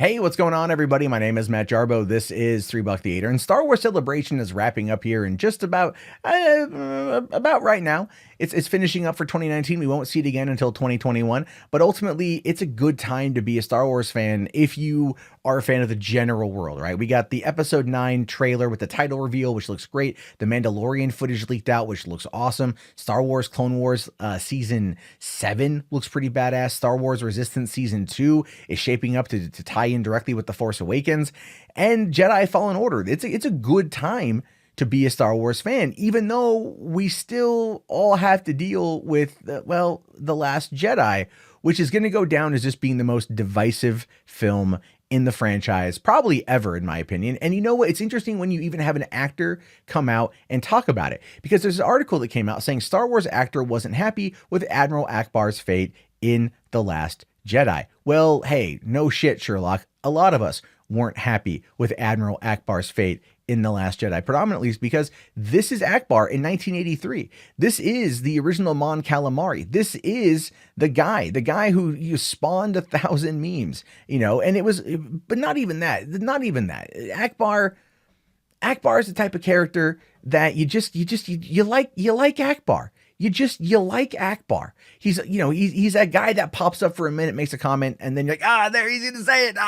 Hey, what's going on, everybody? My name is Matt Jarbo. This is 3 Buck Theater, and Star Wars Celebration is wrapping up here in just about right now. It's finishing up for 2019. We won't see it again until 2021, but ultimately, it's a good time to be a Star Wars fan if you are a fan of the general world, right? We got the Episode 9 trailer with the title reveal, which looks great. The Mandalorian footage leaked out, which looks awesome. Star Wars Clone Wars Season 7 looks pretty badass. Star Wars Resistance Season 2 is shaping up to tie in directly with The Force Awakens. And Jedi Fallen Order. It's a good time to be a Star Wars fan, even though we still all have to deal with, The Last Jedi, which is going to go down as just being the most divisive film in the franchise, probably ever, in my opinion. And you know what? It's interesting when you even have an actor come out and talk about it, because there's an article that came out saying Star Wars actor wasn't happy with Admiral Ackbar's fate in The Last Jedi. Well, hey, no shit, Sherlock. A lot of us weren't happy with Admiral Ackbar's fate in The Last Jedi, predominantly because this is Ackbar in 1983. This is the original Mon Calamari. This is the guy who you spawned 1,000 memes, and it was, but not even that. Ackbar is the type of character that you like Ackbar. You like Ackbar. He's that guy that pops up for a minute, makes a comment, and then you're like, there, he's gonna say it.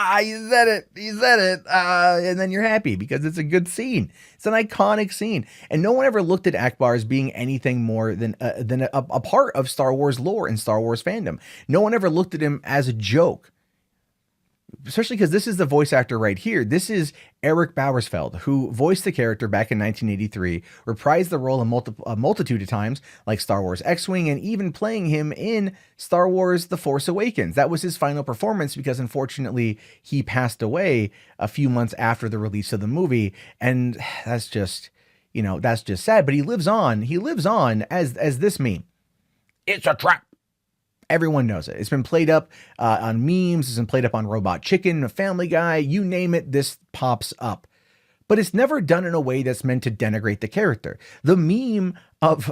He said it. And then you're happy because it's a good scene. It's an iconic scene. And no one ever looked at Ackbar as being anything more than a part of Star Wars lore and Star Wars fandom. No one ever looked at him as a joke. Especially because this is the voice actor right here. This is Eric Bauersfeld, who voiced the character back in 1983, reprised the role a multitude of times, like Star Wars X-Wing, and even playing him in Star Wars The Force Awakens. That was his final performance because, unfortunately, he passed away a few months after the release of the movie, and that's just sad. But he lives on. He lives on as this meme. It's a trap. Everyone knows it. It's been played up on memes. It's been played up on Robot Chicken, Family Guy, you name it, this pops up. But it's never done in a way that's meant to denigrate the character. The meme of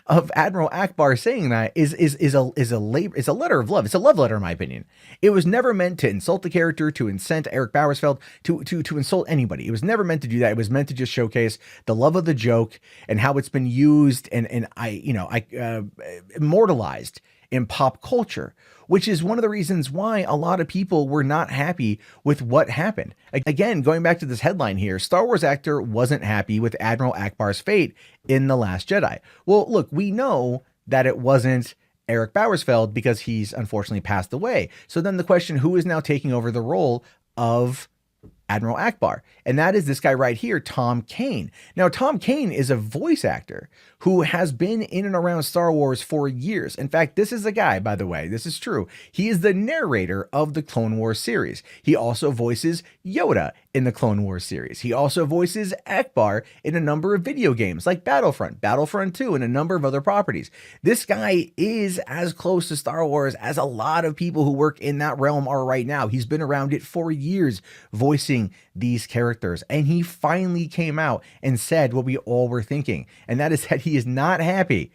Admiral Ackbar saying that is a letter of love. It's a love letter, in my opinion. It was never meant to insult the character, to incent Eric Bauersfeld, to insult anybody. It was never meant to do that. It was meant to just showcase the love of the joke and how it's been used and immortalized in pop culture, which is one of the reasons why a lot of people were not happy with what happened. Again, going back to this headline here, Star Wars actor wasn't happy with Admiral Ackbar's fate in The Last Jedi. Well, look, we know that it wasn't Eric Bauersfeld because he's unfortunately passed away. So then the question, who is now taking over the role of Admiral Ackbar? And that is this guy right here, Tom Kane. Now, Tom Kane is a voice actor who has been in and around Star Wars for years. In fact, this is a guy, by the way, this is true. He is the narrator of the Clone Wars series. He also voices Yoda in the Clone Wars series. He also voices Ackbar in a number of video games like Battlefront 2, and a number of other properties. This guy is as close to Star Wars as a lot of people who work in that realm are right now. He's been around it for years, voicing these characters, and he finally came out and said what we all were thinking, and that is that he is not happy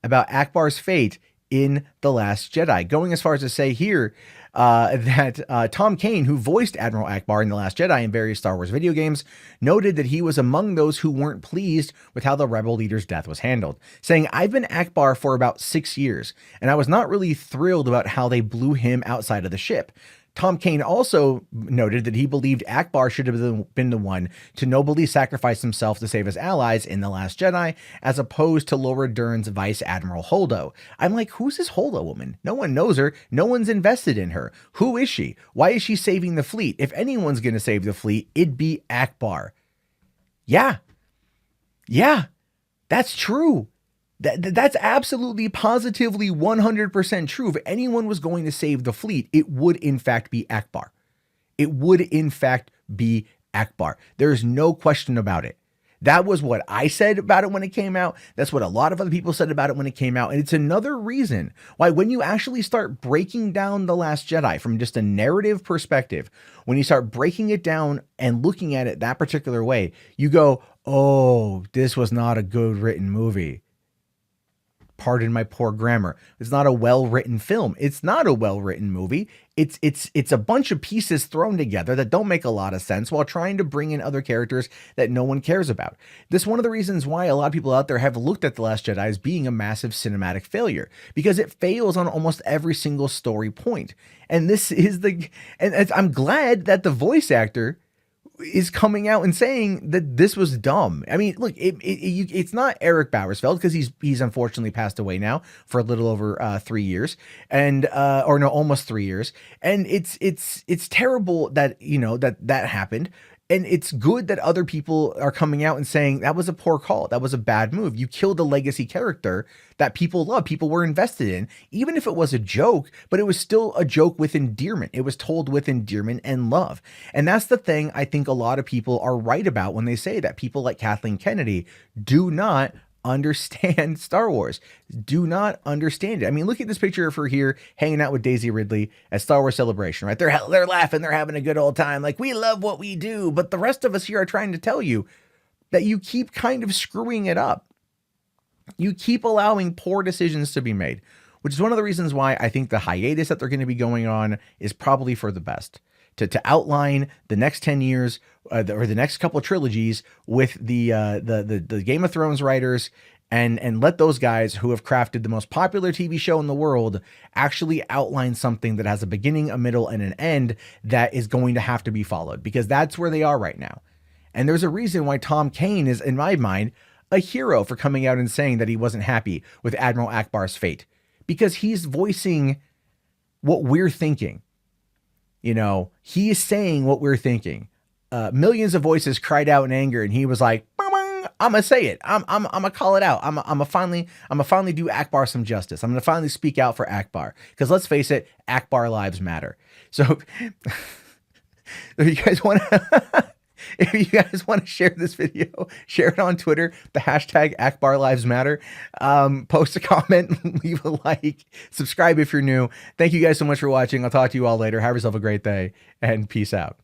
about Ackbar's fate in The Last Jedi, going as far as to say here that Tom Kane, who voiced Admiral Ackbar in The Last Jedi in various Star Wars video games, noted that he was among those who weren't pleased with how the rebel leader's death was handled, saying, "I've been Ackbar for about 6 years, and I was not really thrilled about how they blew him outside of the ship." Tom Kane also noted that he believed Ackbar should have been the one to nobly sacrifice himself to save his allies in The Last Jedi, as opposed to Laura Dern's Vice Admiral Holdo. I'm like, who's this Holdo woman? No one knows her. No one's invested in her. Who is she? Why is she saving the fleet? If anyone's going to save the fleet, it'd be Ackbar. Yeah, that's true. That's absolutely, positively, 100% true. If anyone was going to save the fleet, it would in fact be Ackbar. It would in fact be Ackbar. There's no question about it. That was what I said about it when it came out. That's what a lot of other people said about it when it came out. And it's another reason why when you actually start breaking down The Last Jedi from just a narrative perspective, when you start breaking it down and looking at it that particular way, you go, oh, this was not a good written movie. Pardon my poor grammar. It's not a well-written film. It's not a well-written movie. It's a bunch of pieces thrown together that don't make a lot of sense while trying to bring in other characters that no one cares about. This is one of the reasons why a lot of people out there have looked at The Last Jedi as being a massive cinematic failure, because it fails on almost every single story point. And this is I'm glad that the voice actor is coming out and saying that this was dumb. I mean, look, it's not Eric Bauer's fault, because he's unfortunately passed away now for a little over 3 years, and or no, almost 3 years. And it's terrible that that happened. And it's good that other people are coming out and saying that was a poor call. That was a bad move. You killed a legacy character that people love, people were invested in, even if it was a joke, but it was still a joke with endearment. It was told with endearment and love. And that's the thing I think a lot of people are right about when they say that people like Kathleen Kennedy do not understand Star Wars, do not understand it. I mean, look at this picture of her here hanging out with Daisy Ridley at Star Wars Celebration, right? They're laughing, they're having a good old time, like, we love what we do. But the rest of us here are trying to tell you that you keep kind of screwing it up. You keep allowing poor decisions to be made, which is one of the reasons why I think the hiatus that they're going to be going on is probably for the best. To outline the next 10 years or the next couple of trilogies with the Game of Thrones writers, and let those guys who have crafted the most popular TV show in the world actually outline something that has a beginning, a middle, and an end that is going to have to be followed, because that's where they are right now. And there's a reason why Tom Kane is, in my mind, a hero for coming out and saying that he wasn't happy with Admiral Ackbar's fate, because he's voicing what we're thinking. He is saying what we're thinking. Millions of voices cried out in anger, and he was like, I'm gonna say it. I'm gonna call it out. I'm gonna finally do Ackbar some justice. I'm gonna finally speak out for Ackbar, because let's face it, Ackbar lives matter. So if you guys want to, share this video, share it on Twitter, the hashtag Ackbar Lives Matter. Post a comment, leave a like, subscribe if you're new. Thank you guys so much for watching. I'll talk to you all later. Have yourself a great day, and peace out.